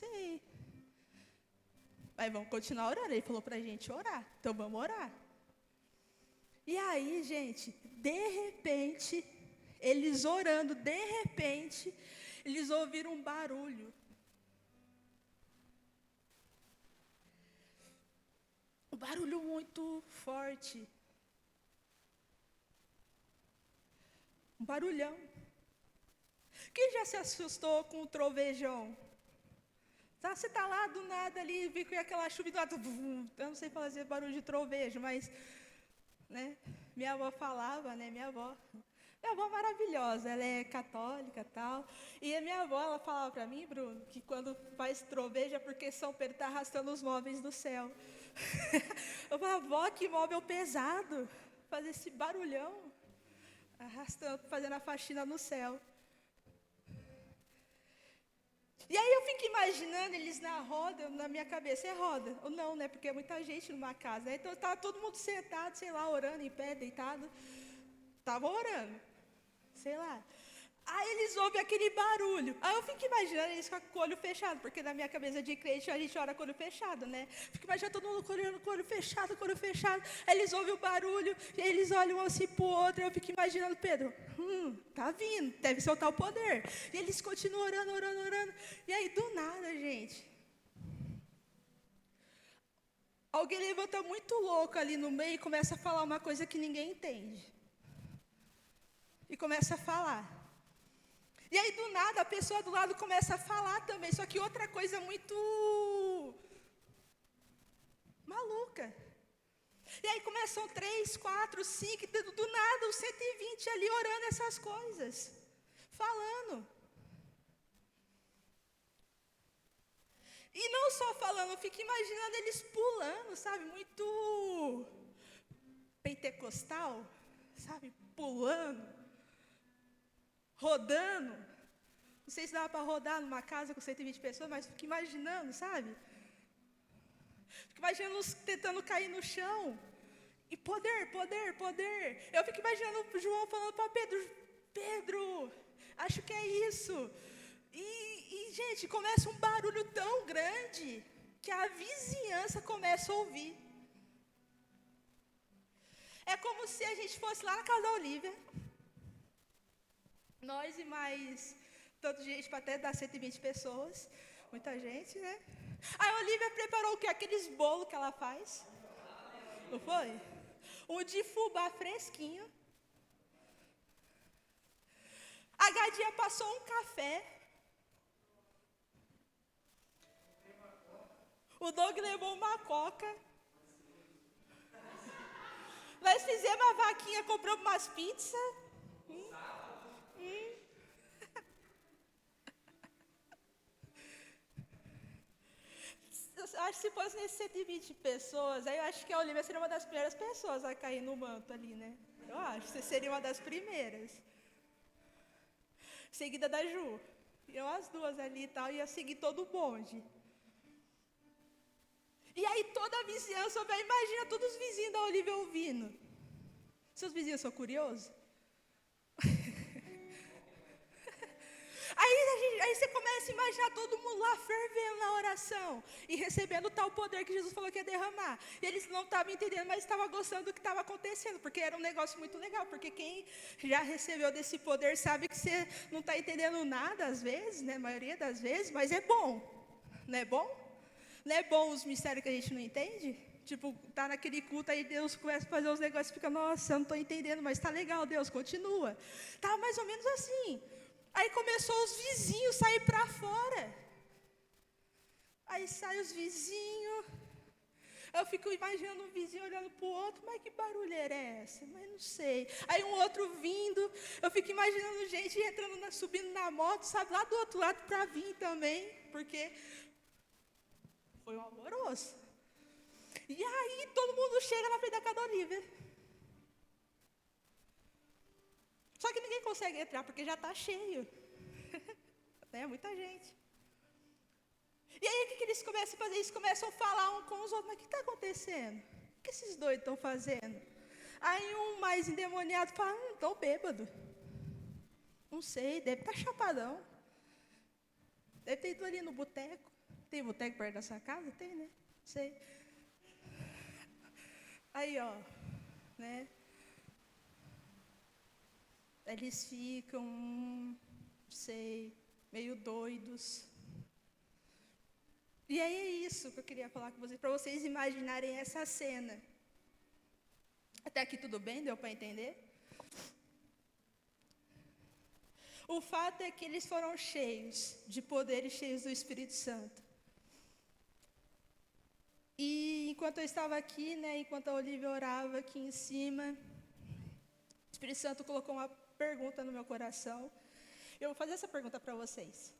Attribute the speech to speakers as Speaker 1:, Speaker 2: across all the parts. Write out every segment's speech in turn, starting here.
Speaker 1: sei. Mas vamos continuar orando. Ele falou para a gente orar. Então vamos orar. E aí, gente, de repente, eles orando, de repente, eles ouviram um barulho. Um barulho muito forte. Um barulhão. Quem já se assustou com o trovejão? Tá, você está lá do nada ali, vi com aquela chuva do lado. Eu não sei fazer barulho de trovejo, mas, né, minha avó falava, né, minha avó maravilhosa, ela é católica e tal. E a minha avó, ela falava para mim, Bruno, que quando faz trovejo é porque São Pedro está arrastando os móveis do céu. Eu falava, avó, que móvel pesado, fazer esse barulhão, arrastando, fazendo a faxina no céu. E aí eu fico imaginando eles na roda, na minha cabeça, é roda? Ou não, né? Porque é muita gente numa casa. Né? Então estava todo mundo sentado, sei lá, orando em pé, deitado. Estava orando, sei lá. Aí eles ouvem aquele barulho. Aí eu fico imaginando eles com o olho fechado, porque na minha cabeça de crente a gente ora com o olho fechado, né? Fico imaginando todo mundo orando com o olho fechado, com o olho fechado. Aí eles ouvem o barulho, e eles olham um assim pro outro. Eu fico imaginando, Pedro, tá vindo, deve soltar o poder. E eles continuam orando, orando, orando. E aí do nada, gente, alguém levanta muito louco ali no meio e começa a falar uma coisa que ninguém entende. E começa a falar. E aí, do nada, a pessoa do lado começa a falar também, só que outra coisa muito maluca. E aí começam 3, 4, 5, do nada, os 120 ali orando essas coisas, falando. E não só falando, eu fico imaginando eles pulando, sabe, muito pentecostal, sabe, pulando. Rodando, não sei se dava para rodar numa casa com 120 pessoas, mas fico imaginando, sabe? Fico imaginando uns tentando cair no chão. E poder, poder, poder. Eu fico imaginando o João falando para Pedro, Pedro, acho que é isso. E, gente, começa um barulho tão grande que a vizinhança começa a ouvir. É como se a gente fosse lá na casa da Olivia. Nós e mais tanta gente para até dar 120 pessoas. Muita gente, né? A Olivia preparou o quê? Aqueles bolos que ela faz. Não foi? Um de fubá fresquinho. A Gadinha passou um café. O Doug levou uma coca. Nós fizemos a vaquinha, compramos umas pizzas. Eu acho que se fosse nesses 120 pessoas, aí eu acho que a Olivia seria uma das primeiras pessoas a cair no manto ali, né? Eu acho que você seria uma das primeiras. Seguida da Ju. Eu, as duas ali e tal, ia seguir todo o bonde. E aí toda a vizinhança, imagina todos os vizinhos da Olivia ouvindo. Seus vizinhos são curiosos? Aí você começa a imaginar todo mundo lá fervendo na oração e recebendo tal poder que Jesus falou que ia derramar. E eles não estavam entendendo, mas estavam gostando do que estava acontecendo, porque era um negócio muito legal. Porque quem já recebeu desse poder sabe que você não está entendendo nada às vezes, né? A maioria das vezes, mas é bom. Não é bom? Não é bom os mistérios que a gente não entende? Tipo, tá naquele culto, aí Deus começa a fazer os negócios e fica, nossa, eu não estou entendendo, mas está legal, Deus, continua. Tá mais ou menos assim. Aí começou os vizinhos a sair para fora. Aí saem os vizinhos. Eu fico imaginando um vizinho olhando para o outro, mas que barulheira é essa? Mas não sei. Aí um outro vindo, eu fico imaginando gente entrando, subindo na moto, sabe, lá do outro lado para vir também, porque foi um alvoroço. E aí todo mundo chega na frente da casa da Olivia. Só que ninguém consegue entrar, porque já está cheio. Né? Muita gente. E aí, o que eles começam a fazer? Eles começam a falar um com os outros. Mas o que está acontecendo? O que esses doidos estão fazendo? Aí um mais endemoniado fala, estão bêbado. Não sei, deve estar chapadão. Deve ter ido ali no boteco. Tem boteco perto da sua casa? Tem, né? Sei. Aí, ó, né? Eles ficam, sei, meio doidos. E aí é isso que eu queria falar com vocês, para vocês imaginarem essa cena. Até aqui tudo bem? Deu para entender? O fato é que eles foram cheios de poder e cheios do Espírito Santo. E enquanto eu estava aqui, né, enquanto a Olivia orava aqui em cima, o Espírito Santo colocou uma pergunta no meu coração. Eu vou fazer essa pergunta para vocês.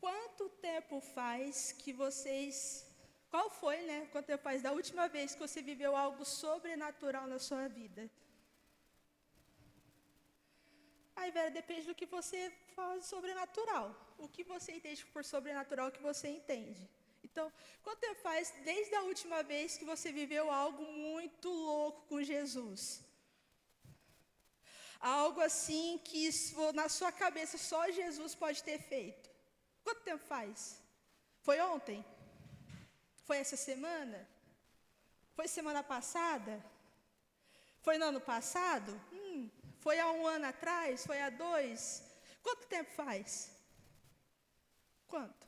Speaker 1: Quanto tempo faz que vocês... Qual foi, né? Quanto tempo faz da última vez que você viveu algo sobrenatural na sua vida? Aí, Vera, depende do que você fala de sobrenatural. O que você entende por sobrenatural, o que você entende. Então, quanto tempo faz desde a última vez que você viveu algo muito louco com Jesus? Algo assim que na sua cabeça só Jesus pode ter feito. Quanto tempo faz? Foi ontem? Foi essa semana? Foi semana passada? Foi no ano passado? Foi há 1 ano atrás? Foi há 2? Quanto tempo faz? Quanto?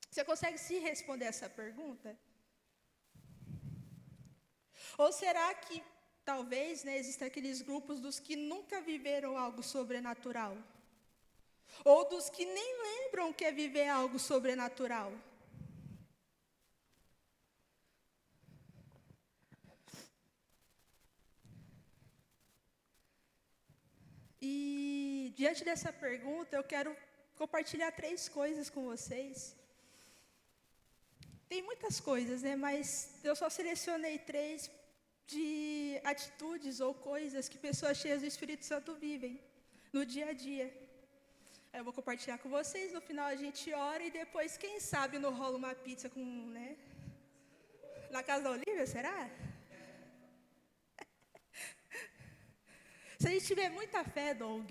Speaker 1: Você consegue se responder essa pergunta? Ou será que, talvez, né, existam aqueles grupos dos que nunca viveram algo sobrenatural? Ou dos que nem lembram o que é viver algo sobrenatural? E, diante dessa pergunta, eu quero compartilhar 3 coisas com vocês. Tem muitas coisas, né? Mas eu só selecionei 3 de atitudes ou coisas que pessoas cheias do Espírito Santo vivem no dia a dia. Eu vou compartilhar com vocês, no final a gente ora e depois, quem sabe, não rola uma pizza com, né? Na casa da Olivia, será? Se a gente tiver muita fé, Doug.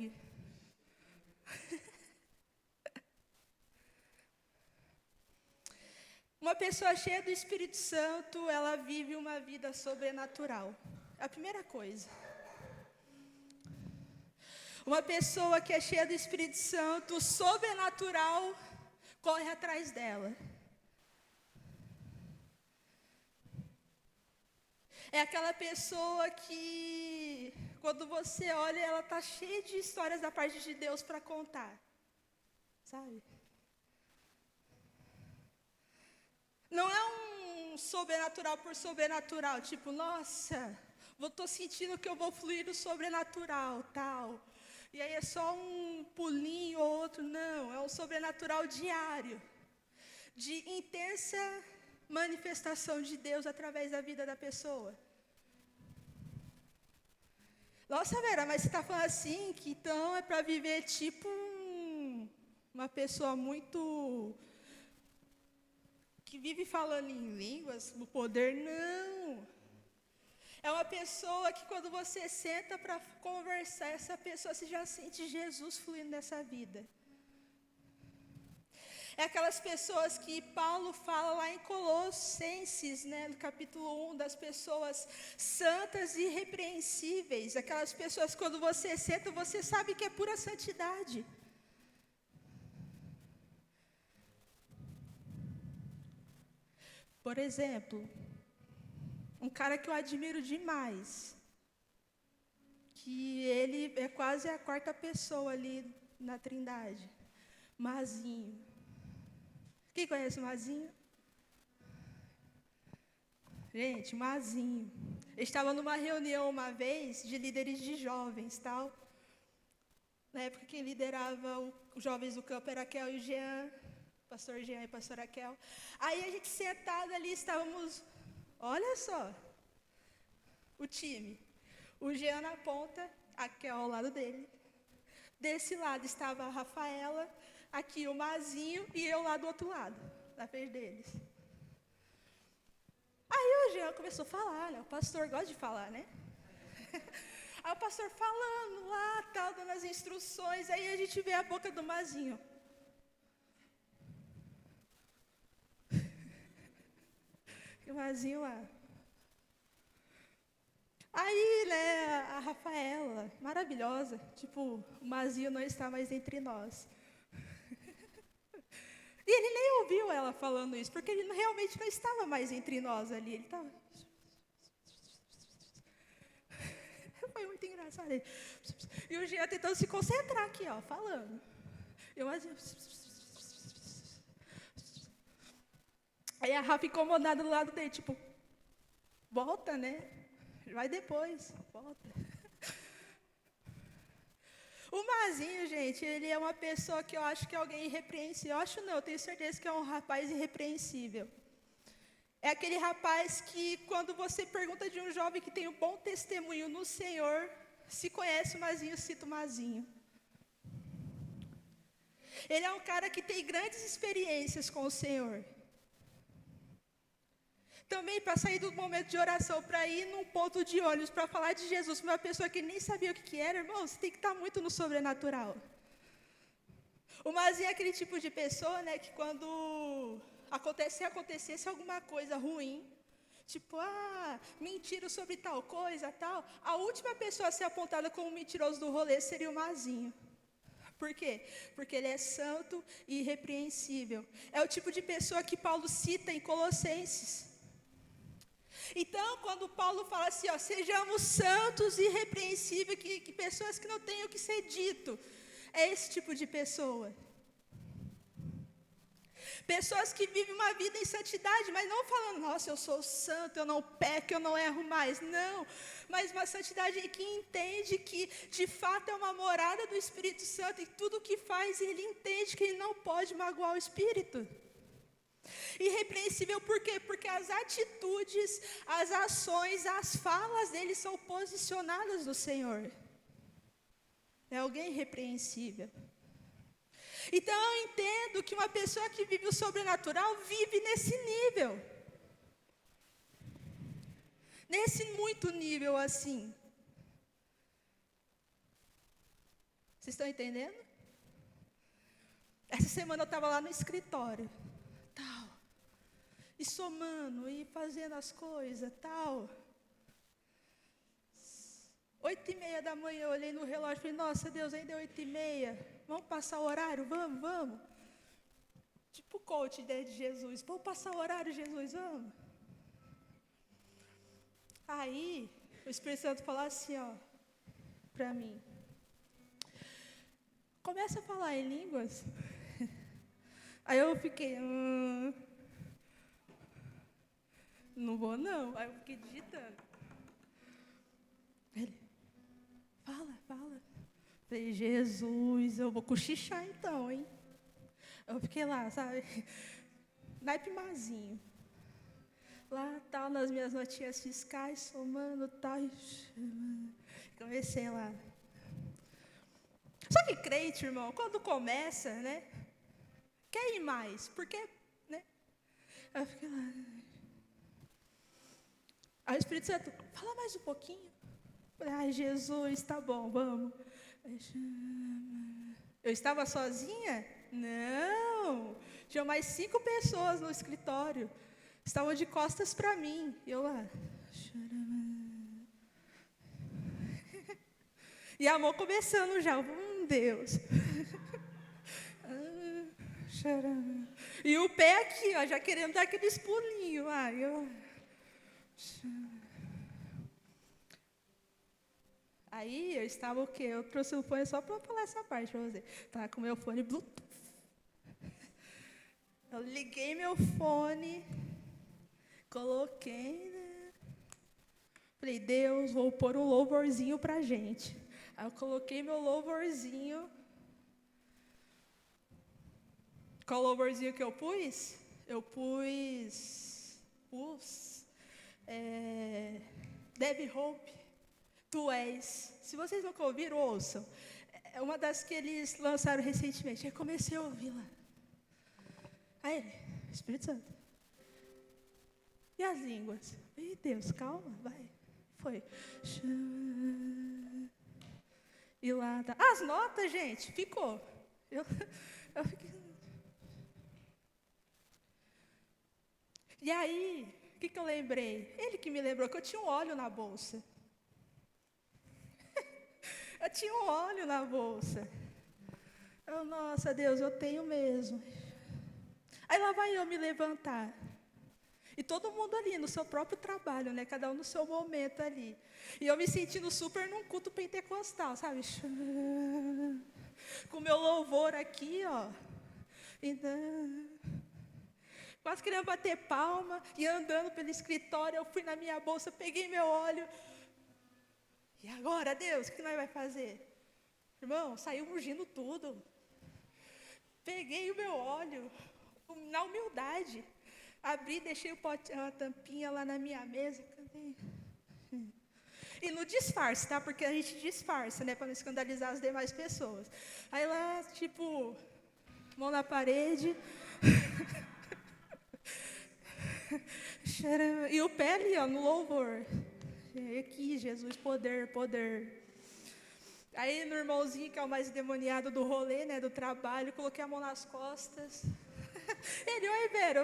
Speaker 1: Uma pessoa cheia do Espírito Santo, ela vive uma vida sobrenatural. É a primeira coisa. Uma pessoa que é cheia do Espírito Santo, o sobrenatural corre atrás dela. É aquela pessoa que, quando você olha, ela está cheia de histórias da parte de Deus para contar. Sabe? Não é um sobrenatural por sobrenatural, tipo, nossa, estou sentindo que eu vou fluir no sobrenatural, tal. E aí é só um pulinho ou outro, não. É um sobrenatural diário, de intensa manifestação de Deus através da vida da pessoa. Nossa, Vera, mas você está falando assim, que então é para viver tipo uma pessoa muito... que vive falando em línguas, no poder, não. É uma pessoa que quando você senta para conversar, essa pessoa você já sente Jesus fluindo nessa vida. É aquelas pessoas que Paulo fala lá em Colossenses, né, no capítulo 1, das pessoas santas e irrepreensíveis. Aquelas pessoas que quando você senta, você sabe que é pura santidade. Por exemplo, um cara que eu admiro demais, que ele é quase a 4ª pessoa ali na Trindade, Mazinho. Quem conhece o Mazinho? Gente, Mazinho. Eu estava numa reunião uma vez de líderes de jovens, tal. Na época quem liderava os jovens do campo era a Kel e o Jean, pastor Jean e pastora Kel. Aí a gente sentado ali, estávamos, olha só, o time. O Jean na ponta, a Kel ao lado dele. Desse lado estava a Rafaela, aqui o Mazinho e eu lá do outro lado, na frente deles. Aí o Jean começou a falar, né? O pastor gosta de falar, né? Aí o pastor falando lá, tal, dando as instruções, aí a gente vê a boca do Mazinho. E o Mazinho lá. Aí, né, a Rafaela, maravilhosa, tipo, o Mazinho não está mais entre nós. E ele nem ouviu ela falando isso, porque ele realmente não estava mais entre nós ali. Ele estava... Foi muito engraçado. E o Jean tentando se concentrar aqui, ó, falando. Eu assim... Aí a Rafa incomodada do lado dele, tipo, volta, né? Vai depois, volta. O Mazinho, gente, ele é uma pessoa que eu acho que é alguém irrepreensível. Eu acho não, eu tenho certeza que é um rapaz irrepreensível. É aquele rapaz que, quando você pergunta de um jovem que tem um bom testemunho no Senhor, se conhece o Mazinho, cita o Mazinho. Ele é um cara que tem grandes experiências com o Senhor. Também para sair do momento de oração, para ir num ponto de ônibus, para falar de Jesus, para uma pessoa que nem sabia o que era, irmão, você tem que estar muito no sobrenatural. O Mazinho é aquele tipo de pessoa, né, que quando acontecesse alguma coisa ruim, tipo, mentira sobre tal coisa, tal, a última pessoa a ser apontada como mentiroso do rolê seria o Mazinho. Por quê? Porque ele é santo e irrepreensível. É o tipo de pessoa que Paulo cita em Colossenses. Então, quando Paulo fala assim, ó, sejamos santos e irrepreensíveis, que pessoas que não têm o que ser dito, é esse tipo de pessoa. Pessoas que vivem uma vida em santidade, mas não falando, nossa, eu sou santo, eu não peco, eu não erro mais. Não, mas uma santidade que entende que, de fato, é uma morada do Espírito Santo, e tudo que faz, ele entende que ele não pode magoar o Espírito. Irrepreensível por quê? Porque as atitudes, as ações, as falas dele são posicionadas no Senhor. É alguém irrepreensível. Então eu entendo que uma pessoa que vive o sobrenatural vive nesse nível. Nesse muito nível assim. Vocês estão entendendo? Essa semana eu estava lá no escritório. E somando, e fazendo as coisas, tal. 8h30 da manhã, eu olhei no relógio e falei, nossa Deus, ainda é 8h30. Vamos passar o horário? Vamos. Tipo coach, né, de Jesus. Vamos passar o horário, Jesus, vamos. Aí, o Espírito Santo falou assim, ó, para mim. Começa a falar em línguas. Aí eu fiquei... Não vou, não. Aí eu fiquei digitando. Ele, fala. Falei, Jesus, eu vou cochichar então, hein? Eu fiquei lá, sabe? Naipe Mazinho. Lá, tal, nas minhas notinhas fiscais, somando, tal. Comecei lá. Só que crente, irmão, quando começa, né? Quer ir mais, porque, né? Eu fiquei lá... Aí o Espírito Santo, fala mais um pouquinho. Ai, Jesus, tá bom, vamos. Eu estava sozinha? Não. Tinha mais 5 pessoas no escritório. Estavam de costas para mim. Eu lá. E a mão começando já. Deus. E o pé aqui, ó, já querendo dar aqueles pulinhos. Aí eu estava o quê? Eu trouxe o fone só para falar essa parte para você. Estava com o meu fone Bluetooth. Eu liguei meu fone, coloquei, né? Falei, Deus, vou pôr um louvorzinho pra gente. Aí eu coloquei meu louvorzinho. Qual louvorzinho que eu pus? Eu pus... Debbie Hope, Tu És. Se vocês nunca ouviram, ouçam. É uma das que eles lançaram recentemente. Aí comecei a ouvir lá. Aí ele, Espírito Santo. E as línguas? Ih, Deus, calma, vai. Foi. E lá, tá. As notas, gente, ficou. Eu fiquei... E aí, O que eu lembrei? Ele que me lembrou que eu tinha um óleo na bolsa. Eu tinha um óleo na bolsa. Nossa, Deus, eu tenho mesmo. Aí lá vai eu me levantar. E todo mundo ali, no seu próprio trabalho, né? Cada um no seu momento ali. E eu me sentindo super num culto pentecostal, sabe? Com o meu louvor aqui, ó. Então, quase queria bater palma. E andando pelo escritório, eu fui na minha bolsa, peguei meu óleo. E agora, Deus, o que nós vamos fazer? Irmão, saiu ungindo tudo. Peguei o meu óleo, na humildade. Abri, deixei a tampinha lá na minha mesa. Cadê? E no disfarce, tá? Porque a gente disfarça, né? Para não escandalizar as demais pessoas. Aí lá, tipo, mão na parede. E o pé ali, ó, no louvor. E aqui, Jesus, poder, poder. Aí no irmãozinho, que é o mais endemoniado do rolê, né? Do trabalho, coloquei a mão nas costas. Ele, oi, Vera.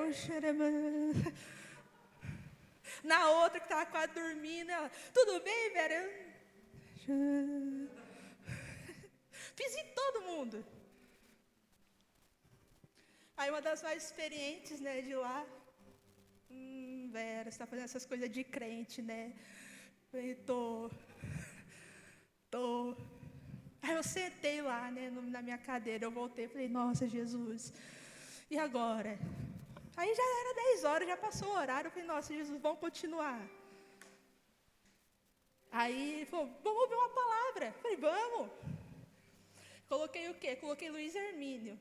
Speaker 1: Na outra, que estava quase dormindo, ela, tudo bem, Vera? Fiz em todo mundo. Aí uma das mais experientes, né, de lá, Vera, você está fazendo essas coisas de crente, né? Falei, tô. Aí eu sentei lá, né, na minha cadeira, eu voltei, falei, nossa, Jesus, e agora? Aí já era 10 horas, já passou o horário, eu falei, nossa, Jesus, vamos continuar. Aí ele falou, vamos ouvir uma palavra. Eu falei, vamos. Coloquei o quê? Coloquei Luiz Hermínio.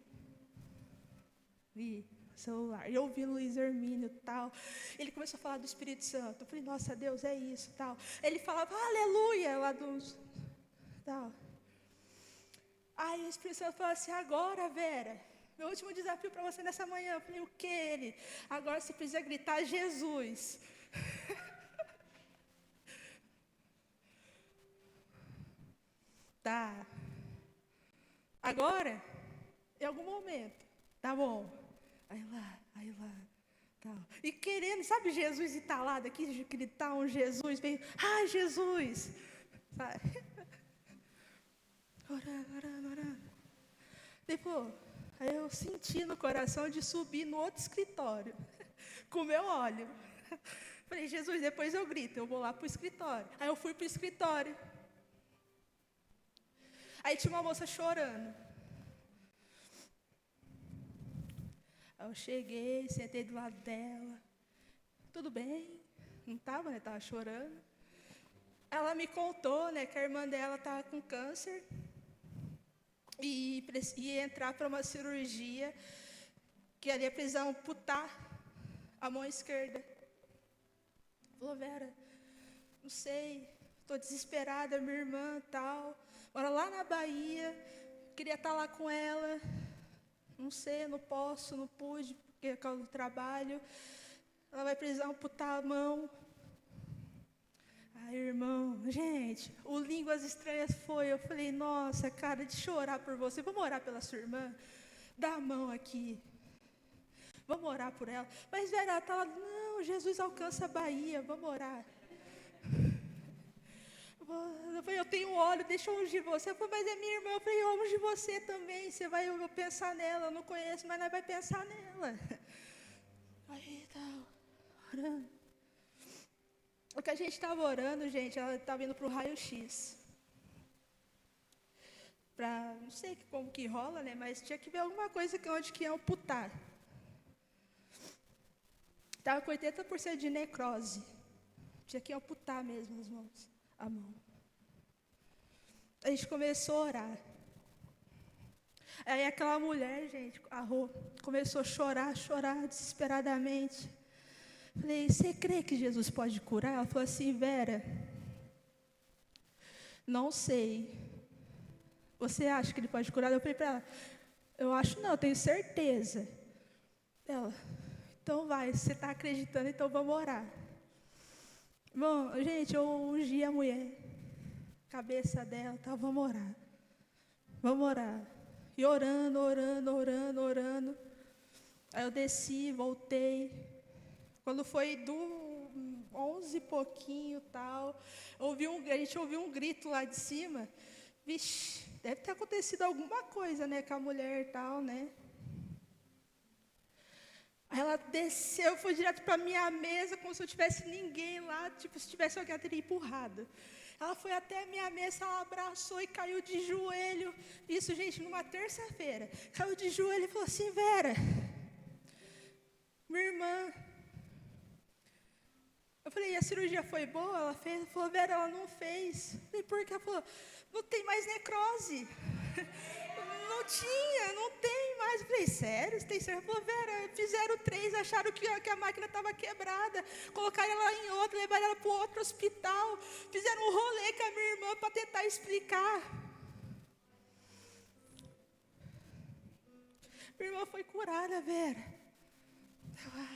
Speaker 1: E celular. E eu ouvi Luiz Hermínio e tal. Ele começou a falar do Espírito Santo. Eu falei, nossa, Deus, é isso tal. Ele falava, aleluia, lá dos... tal. Aí o Espírito Santo falou assim, agora, Vera, meu último desafio para você nessa manhã. Eu falei, o que ele? Agora você precisa gritar Jesus. Tá. Agora, em algum momento, tá bom. Aí lá, tal. E querendo, sabe, Jesus entalado aqui, gritar um Jesus, meio, Jesus, sabe? Orando. Depois, aí eu senti no coração de subir no outro escritório, com o meu óleo. Falei, Jesus, depois eu grito, eu vou lá pro escritório. Aí eu fui pro escritório. Aí tinha uma moça chorando. Aí eu cheguei, sentei do lado dela. Tudo bem? Não estava, né? Estava chorando. Ela me contou, né, que a irmã dela estava com câncer e ia entrar para uma cirurgia que ela ia precisar amputar a mão esquerda. Falou, Vera, não sei, estou desesperada, minha irmã tal, mora lá na Bahia, queria estar lá com ela, não sei, não posso, não pude, porque é causa do trabalho, ela vai precisar amputar a mão. Ai, irmão, gente, o Línguas Estranhas eu falei, nossa, cara, de chorar por você, vamos orar pela sua irmã? Dá a mão aqui, vamos orar por ela. Mas, Vera, ela está lá, não, Jesus alcança a Bahia, vamos orar. Eu falei, eu tenho óleo, deixa eu ungir você. Eu falei, mas é minha irmã. Eu falei, eu ungi você também, você vai pensar nela, eu não conheço, mas nós vai pensar nela. Aí, orando. O que a gente estava orando, gente, ela estava indo para o raio-x. Não sei como que rola, né, mas tinha que ver alguma coisa onde que ia amputar. Estava com 80% de necrose. Tinha que amputar mesmo a mão. A gente começou a orar. Aí aquela mulher, gente, a Rô, começou a chorar desesperadamente. Falei, você crê que Jesus pode curar? Ela falou assim, Vera, não sei. Você acha que ele pode curar? Eu falei para ela, eu acho não, eu tenho certeza. Ela, então vai, você está acreditando, então vamos orar. Bom, gente, eu ungi a mulher, cabeça dela, tá, vamos orar. Vamos orar. E orando. Aí eu desci, voltei. Quando foi do 11 e pouquinho, tal, a gente ouviu um grito lá de cima. Vixe, deve ter acontecido alguma coisa, né, com a mulher e tal, né? Aí ela desceu, foi direto para a minha mesa, como se não tivesse ninguém lá, tipo, se tivesse alguém, ela teria empurrado. Ela foi até a minha mesa, ela abraçou e caiu de joelho. Isso, gente, numa terça-feira. Caiu de joelho e falou assim: Vera, minha irmã. Eu falei: e a cirurgia foi boa? Ela fez. Ela falou: Vera, ela não fez. Eu falei: por quê? Ela falou: não tem mais necrose. Não tem mais. Eu falei: sério? Você tem certeza? Ela falou: Vera, fizeram 3, acharam que a máquina estava quebrada, colocaram ela em outra, levaram ela para o outro hospital, fizeram um rolê com a minha irmã para tentar explicar. Minha irmã foi curada, Vera.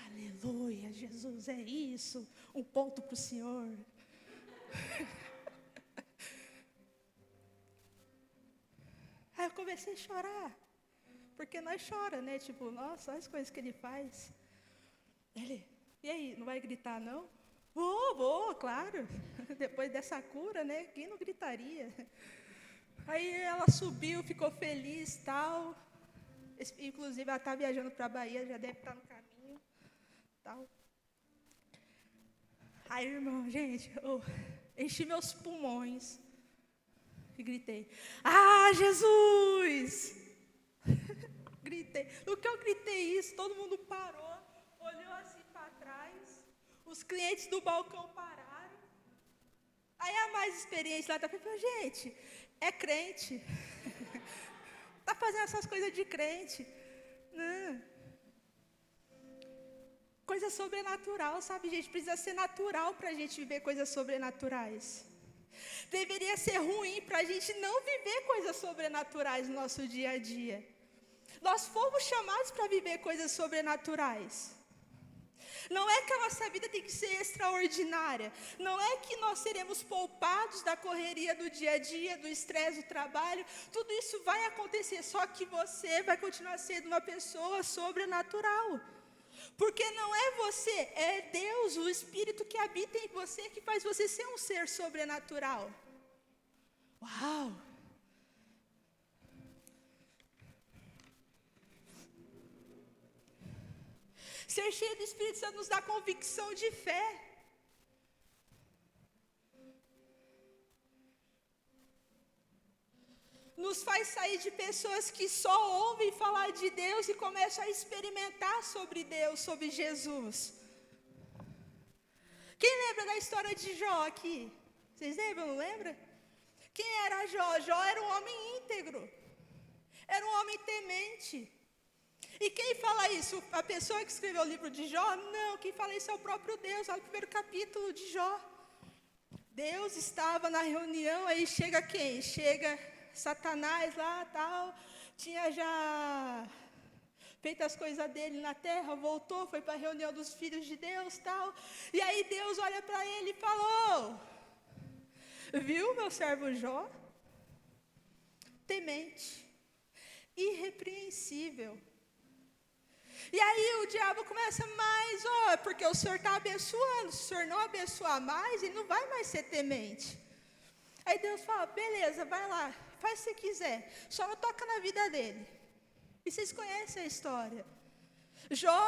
Speaker 1: Aleluia, Jesus, é isso. Um ponto para o Senhor. Aí eu comecei a chorar. Porque nós chora, né? Tipo, nossa, olha as coisas que ele faz. Ele, e aí, não vai gritar, não? Vou, claro. Depois dessa cura, né? Quem não gritaria? Aí ela subiu, ficou feliz, tal. Inclusive, ela está viajando para a Bahia, já deve estar no caminho, tal. Aí, irmão, gente, eu enchi meus pulmões e gritei: ah, Jesus! Gritei. No que eu gritei isso, todo mundo parou, olhou assim para trás, os clientes do balcão pararam. Aí a mais experiente lá falou: gente, é crente. Está fazendo essas coisas de crente. Não. Coisa sobrenatural, sabe, gente? Precisa ser natural para a gente viver coisas sobrenaturais. Deveria ser ruim para a gente não viver coisas sobrenaturais no nosso dia a dia. Nós fomos chamados para viver coisas sobrenaturais. Não é que a nossa vida tem que ser extraordinária. Não é que nós seremos poupados da correria do dia a dia, do estresse do trabalho. Tudo isso vai acontecer, só que você vai continuar sendo uma pessoa sobrenatural. Porque não é você, é Deus, o Espírito que habita em você, que faz você ser um ser sobrenatural. Uau! Ser cheio do Espírito Santo nos dá convicção de fé. Nos faz sair de pessoas que só ouvem falar de Deus e começam a experimentar sobre Deus, sobre Jesus. Quem lembra da história de Jó aqui? Vocês lembram, não lembra? Quem era Jó? Jó era um homem íntegro. Era um homem temente. E quem fala isso? A pessoa que escreveu o livro de Jó? Não, quem fala isso é o próprio Deus. Olha o primeiro capítulo de Jó. Deus estava na reunião, aí chega quem? Chega Satanás lá, tal. Tinha já feito as coisas dele na terra, voltou, foi para a reunião dos filhos de Deus, tal. E aí Deus olha para ele e falou: viu meu servo Jó? Temente, irrepreensível. E aí o diabo começa mais, porque o Senhor está abençoando. Se o Senhor não abençoar mais, ele não vai mais ser temente. Aí Deus fala: beleza, vai lá, faz o que você quiser, só não toca na vida dele. E vocês conhecem a história. Jó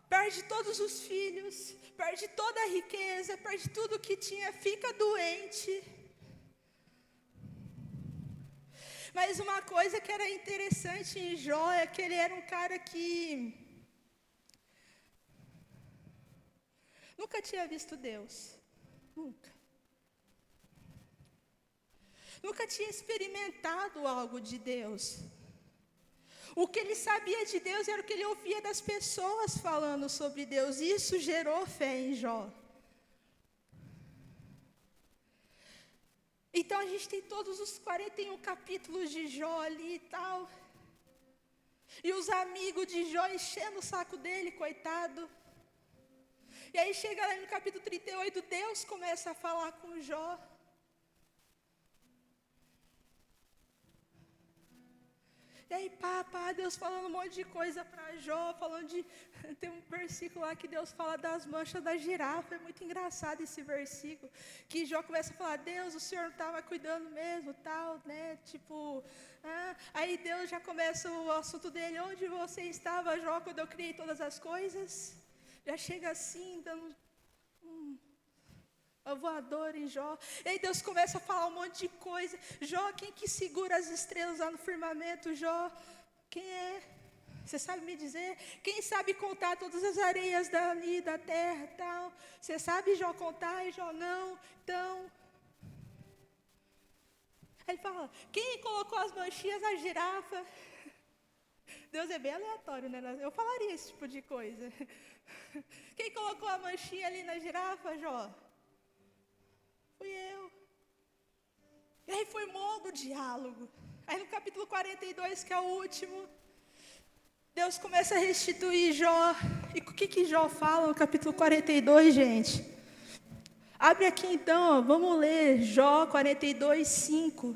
Speaker 1: perde todos os filhos, perde toda a riqueza, perde tudo que tinha, fica doente. Mas uma coisa que era interessante em Jó é que ele era um cara que nunca tinha visto Deus. Nunca tinha experimentado algo de Deus. O que ele sabia de Deus era o que ele ouvia das pessoas falando sobre Deus. E isso gerou fé em Jó. Então a gente tem todos os 41 capítulos de Jó ali e tal. E os amigos de Jó enchendo o saco dele, coitado. E aí chega lá no capítulo 38, Deus começa a falar com Jó. E aí, Deus falando um monte de coisa para Jó, falando de... Tem um versículo lá que Deus fala das manchas da girafa, é muito engraçado esse versículo, que Jó começa a falar, Deus, o Senhor não estava cuidando mesmo, tal, né, tipo... aí Deus já começa o assunto dele, onde você estava, Jó, quando eu criei todas as coisas? Já chega assim, dando a voadora em Jó. E aí Deus começa a falar um monte de coisa. Jó, quem que segura as estrelas lá no firmamento? Jó, quem é? Você sabe me dizer? Quem sabe contar todas as areias dali, da terra e tal? Você sabe, Jó, contar? E Jó, não. Então... Aí ele fala, quem colocou as manchinhas na girafa? Deus é bem aleatório, né? Eu falaria esse tipo de coisa. Quem colocou a manchinha ali na girafa, Jó? Fui eu. E aí foi modo o diálogo. Aí no capítulo 42, que é o último, Deus começa a restituir Jó. E o que Jó fala no capítulo 42, gente? Abre aqui então, ó, vamos ler Jó 42, 5.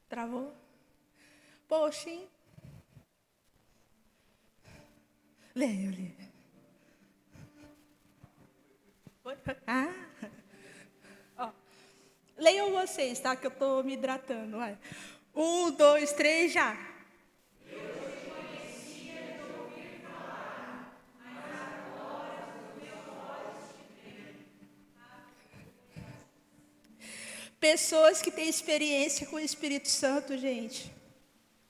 Speaker 1: Travou? Poxa, hein? Leia. Ó, leiam vocês, tá? Que eu estou me hidratando. Vai. 1, 2, 3, já. Pessoas que têm experiência com o Espírito Santo, gente,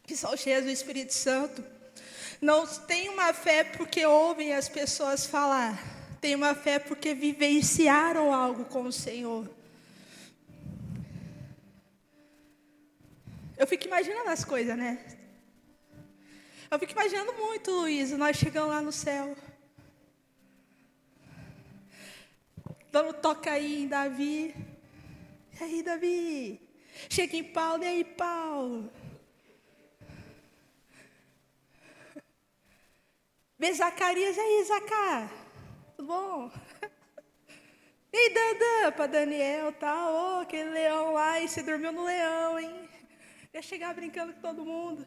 Speaker 1: que são cheias do Espírito Santo, não têm uma fé porque ouvem as pessoas falar, têm uma fé porque vivenciaram algo com o Senhor. Eu fico imaginando as coisas, né? Eu fico imaginando muito, Luiz, nós chegamos lá no céu, dando toca aí em Davi. E aí, Davi? Chega em Paulo, e aí, Paulo? Vê Zacarias, e aí, Zacá? Tudo bom? E aí, Dandan, para Daniel, tal, oh, aquele leão lá, e você dormiu no leão, hein? Ia chegar brincando com todo mundo.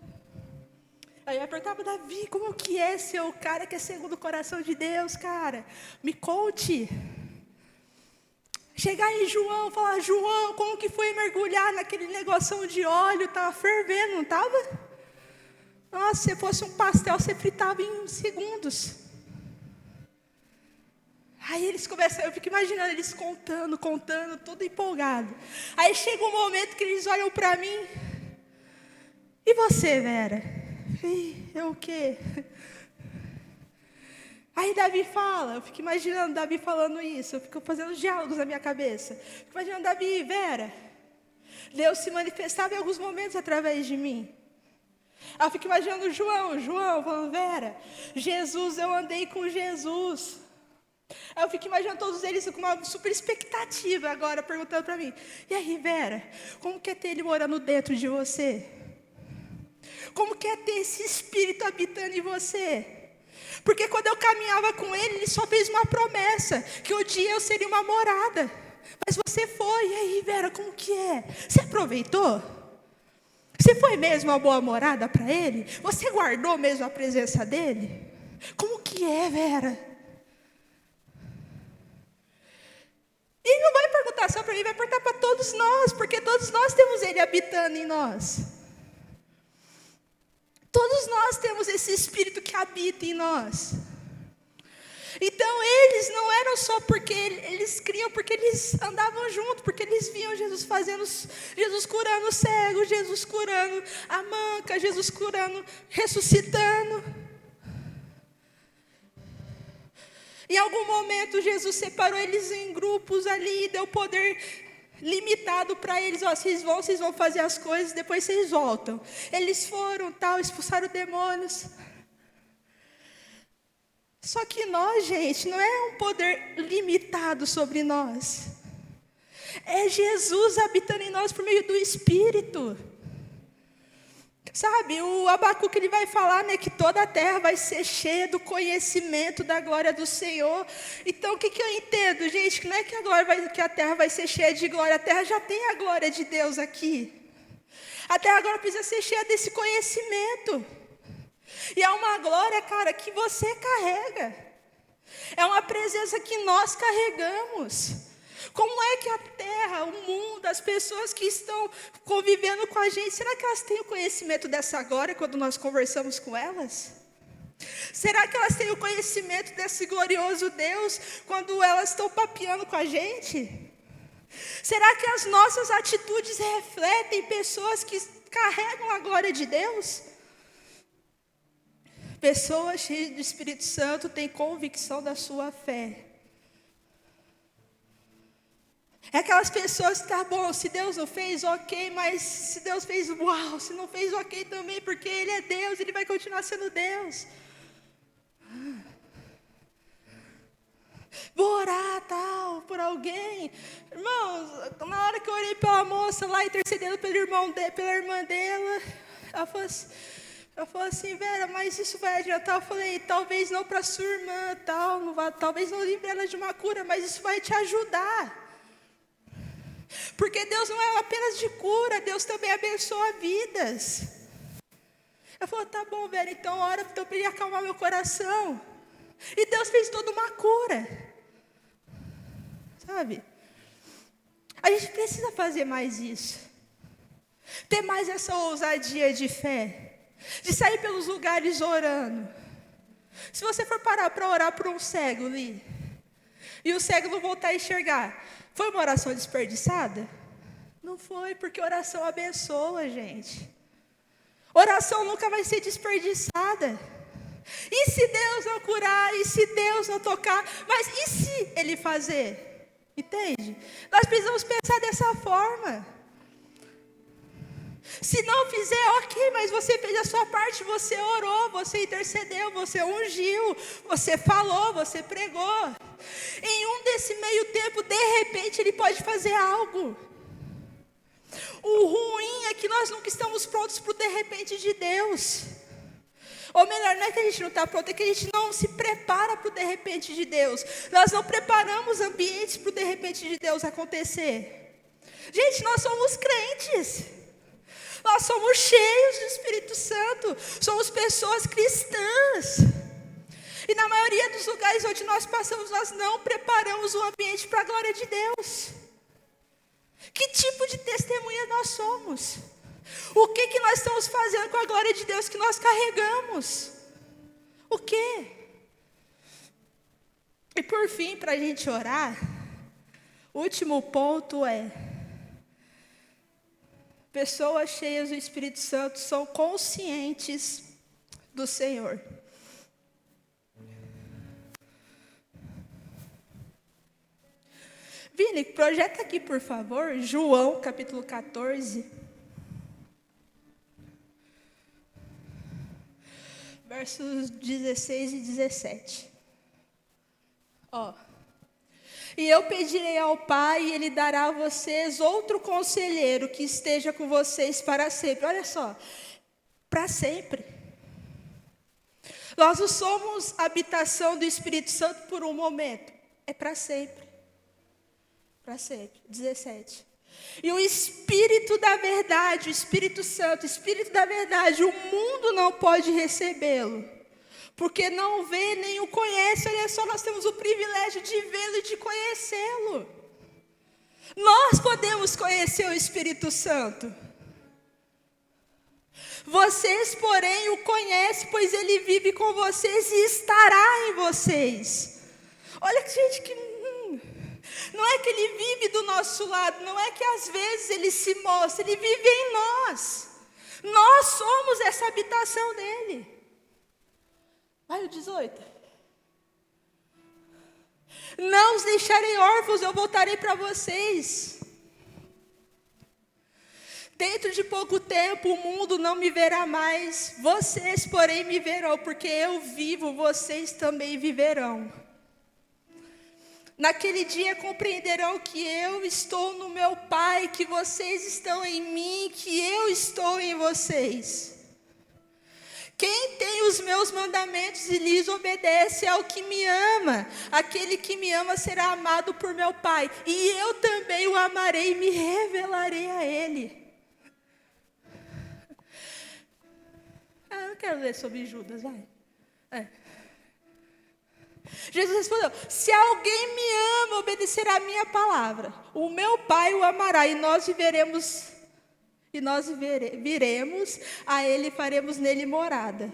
Speaker 1: Aí eu perguntava para Davi, como que é ser o cara que é segundo o coração de Deus, cara? Me conte. Chegar em João, falar, João, como que foi mergulhar naquele negocinho de óleo, estava fervendo, não estava? Nossa, se fosse um pastel, você fritava em segundos. Aí eles começam, eu fico imaginando eles contando, tudo empolgado. Aí chega um momento que eles olham para mim, e você, Vera? Eu o quê? Aí Davi fala, eu fico imaginando Davi falando isso, eu fico fazendo diálogos na minha cabeça. Fico imaginando Davi, Vera, Deus se manifestava em alguns momentos através de mim. Aí eu fico imaginando João falando, Vera, Jesus, eu andei com Jesus. Aí eu fico imaginando todos eles com uma super expectativa agora, perguntando para mim, e aí, Vera, como que é ter ele morando dentro de você? Como que é ter esse Espírito habitando em você? Porque quando eu caminhava com ele só fez uma promessa, que um dia eu seria uma morada. Mas você foi, e aí, Vera, como que é? Você aproveitou? Você foi mesmo uma boa morada para ele? Você guardou mesmo a presença dele? Como que é, Vera? Ele não vai perguntar só para mim, vai perguntar para todos nós, porque todos nós temos ele habitando em nós. Todos nós temos esse Espírito que habita em nós. Então eles não eram só porque eles criam, porque eles andavam juntos, porque eles viam Jesus fazendo, Jesus curando o cego, Jesus curando a manca, Jesus curando, ressuscitando. Em algum momento Jesus separou eles em grupos ali, deu poder limitado para eles, ó, vocês vão fazer as coisas, depois vocês voltam. Eles foram, tal, expulsaram demônios. Só que nós, gente, não é um poder limitado sobre nós. É Jesus habitando em nós por meio do Espírito. Sabe, o Abacuque ele vai falar, né, que toda a terra vai ser cheia do conhecimento da glória do Senhor. Então, o que eu entendo, gente? Não é que a terra vai ser cheia de glória. A terra já tem a glória de Deus aqui. A terra agora precisa ser cheia desse conhecimento. E é uma glória, cara, que você carrega. É uma presença que nós carregamos. Como é que a terra, o mundo, as pessoas que estão convivendo com a gente, será que elas têm o conhecimento dessa glória quando nós conversamos com elas? Será que elas têm o conhecimento desse glorioso Deus quando elas estão papeando com a gente? Será que as nossas atitudes refletem pessoas que carregam a glória de Deus? Pessoas cheias do Espírito Santo têm convicção da sua fé. É aquelas pessoas que, tá bom, se Deus não fez, ok, mas se Deus fez, uau, se não fez, ok também, porque Ele é Deus, Ele vai continuar sendo Deus. Vou orar, tal, por alguém. Irmãos, na hora que eu orei pela moça lá, intercedendo pela irmã dela, ela falou assim, Vera, mas isso vai adiantar? Eu falei, talvez não para sua irmã, tal, talvez não livre ela de uma cura, mas isso vai te ajudar. Porque Deus não é apenas de cura, Deus também abençoa vidas. Eu falei, tá bom, Vera, então ora para eu acalmar meu coração. E Deus fez toda uma cura. Sabe? A gente precisa fazer mais isso. Ter mais essa ousadia de fé. De sair pelos lugares orando. Se você for parar para orar por um cego ali, e o cego não voltar a enxergar, foi uma oração desperdiçada? Não foi, porque oração abençoa, gente. Oração nunca vai ser desperdiçada. E se Deus não curar? E se Deus não tocar? Mas e se Ele fazer? Entende? Nós precisamos pensar dessa forma. Se não fizer, ok, mas você fez a sua parte, você orou, você intercedeu, você ungiu, você falou, você pregou. Em um desse meio tempo, de repente, Ele pode fazer algo. O ruim é que nós nunca estamos prontos para o de repente de Deus. Ou melhor, não é que a gente não está pronto, é que a gente não se prepara para o de repente de Deus. Nós não preparamos ambientes para o de repente de Deus acontecer. Gente, nós somos crentes. Nós somos cheios do Espírito Santo. Somos pessoas cristãs. E na maioria dos lugares onde nós passamos, nós não preparamos o ambiente para a glória de Deus. Que tipo de testemunha nós somos? O que nós estamos fazendo com a glória de Deus que nós carregamos? O quê? E por fim, para a gente orar, o último ponto é: pessoas cheias do Espírito Santo são conscientes do Senhor. Vini, projeta aqui, por favor, João, capítulo 14. Versos 16 e 17. Ó. E eu pedirei ao Pai, e Ele dará a vocês outro conselheiro que esteja com vocês para sempre. Olha só, para sempre. Nós não somos habitação do Espírito Santo por um momento, é para sempre. Para sempre. 17. E o Espírito da verdade, o Espírito Santo, o Espírito da verdade, o mundo não pode recebê-lo, porque não vê nem o conhece. Olha só, nós temos o privilégio de vê-lo e de conhecê-lo. Nós podemos conhecer o Espírito Santo. Vocês, porém, o conhecem, pois ele vive com vocês e estará em vocês. Olha, gente, que não é que ele vive do nosso lado, não é que às vezes ele se mostra, ele vive em nós. Nós somos essa habitação dele. Vai o 18. Não os deixarei órfãos, eu voltarei para vocês. Dentro de pouco tempo o mundo não me verá mais, vocês, porém, me verão, porque eu vivo, vocês também viverão. Naquele dia compreenderão que eu estou no meu Pai, que vocês estão em mim, que eu estou em vocês. Quem tem os meus mandamentos e lhes obedece é o que me ama. Aquele que me ama será amado por meu Pai, e eu também o amarei e me revelarei a ele. Eu não quero ler sobre Judas, vai. Jesus respondeu: se alguém me ama, obedecerá a minha palavra. O meu Pai o amará, e nós viremos a ele e faremos nele morada.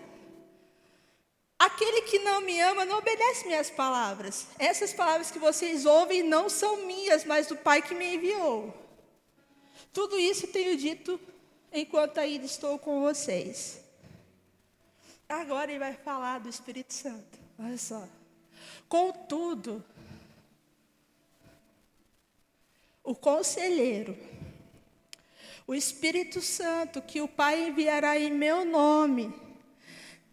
Speaker 1: Aquele que não me ama não obedece minhas palavras. Essas palavras que vocês ouvem não são minhas, mas do Pai que me enviou. Tudo isso tenho dito enquanto ainda estou com vocês. Agora ele vai falar do Espírito Santo. Olha só. Contudo, o conselheiro, o Espírito Santo, que o Pai enviará em meu nome,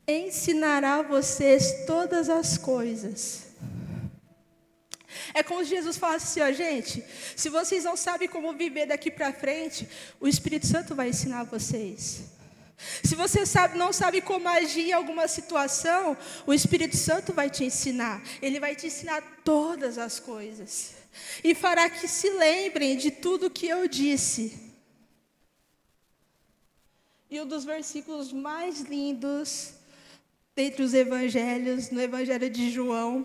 Speaker 1: ensinará a vocês todas as coisas. É como se Jesus falasse assim, ó, gente, se vocês não sabem como viver daqui para frente, o Espírito Santo vai ensinar vocês. Se você não sabe como agir em alguma situação, o Espírito Santo vai te ensinar. Ele vai te ensinar todas as coisas. E fará que se lembrem de tudo que eu disse. E um dos versículos mais lindos dentre os evangelhos, no Evangelho de João,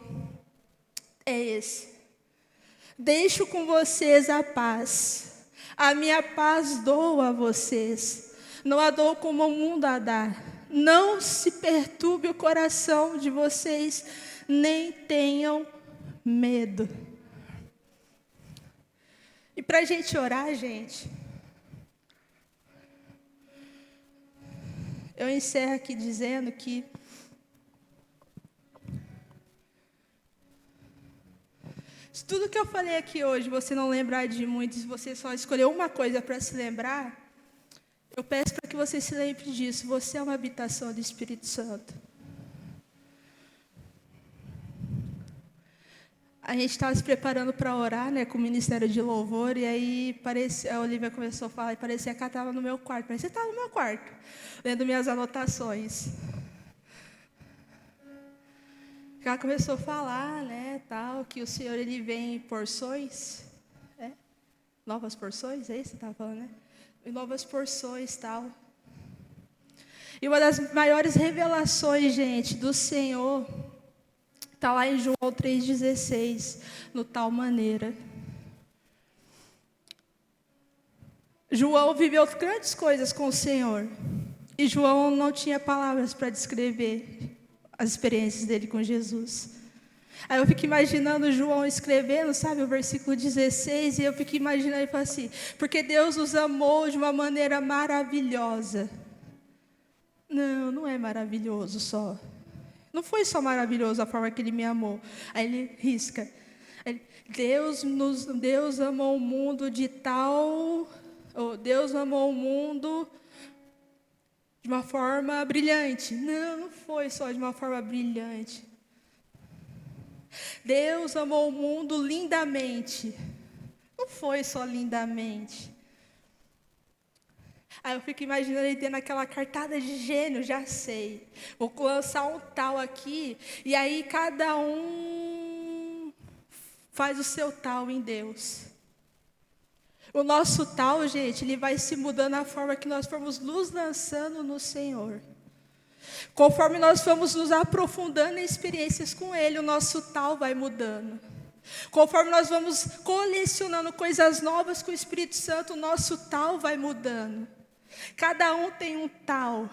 Speaker 1: é esse. Deixo com vocês a paz. A minha paz dou a vocês. Não a dou como o mundo a dá. Não se perturbe o coração de vocês, nem tenham medo. E para a gente orar, gente, eu encerro aqui dizendo que se tudo que eu falei aqui hoje você não lembrar de muito, se você só escolher uma coisa para se lembrar, eu peço para que você se lembre disso. Você é uma habitação do Espírito Santo. A gente estava se preparando para orar, né, com o Ministério de Louvor, e aí a Olivia começou a falar, e parecia que ela estava no meu quarto. Parecia que estava no meu quarto, lendo minhas anotações. Ela começou a falar, né, tal, que o Senhor ele vem em porções, novas porções, é isso que você estava falando, né? Em novas porções, tal. E uma das maiores revelações, gente, do Senhor, está lá em João 3,16, no tal maneira. João viveu grandes coisas com o Senhor, e João não tinha palavras para descrever as experiências dele com Jesus. Aí eu fico imaginando João escrevendo, sabe, o versículo 16, e eu fico imaginando ele falando assim, porque Deus nos amou de uma maneira maravilhosa. Não, não é maravilhoso só. Não foi só maravilhoso a forma que ele me amou. Aí ele risca. Deus amou o mundo de tal... Deus amou o mundo de uma forma brilhante. Não foi só de uma forma brilhante. Deus amou o mundo lindamente. Não foi só lindamente. Aí eu fico imaginando ele tendo aquela cartada de gênio, já sei. Vou lançar um tal aqui, e aí cada um faz o seu tal em Deus. O nosso tal, gente, ele vai se mudando na forma que nós formos nos lançando no Senhor. Conforme nós vamos nos aprofundando em experiências com Ele, o nosso tal vai mudando. Conforme nós vamos colecionando coisas novas com o Espírito Santo, o nosso tal vai mudando. Cada um tem um tal,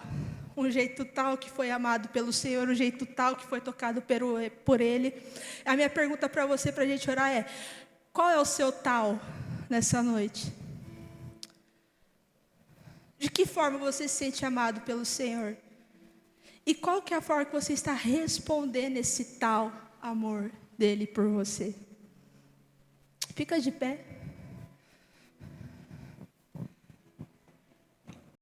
Speaker 1: um jeito tal que foi amado pelo Senhor, um jeito tal que foi tocado por Ele. A minha pergunta para você, para a gente orar é, qual é o seu tal nessa noite? De que forma você se sente amado pelo Senhor? E qual que é a forma que você está respondendo esse tal amor dele por você? Fica de pé.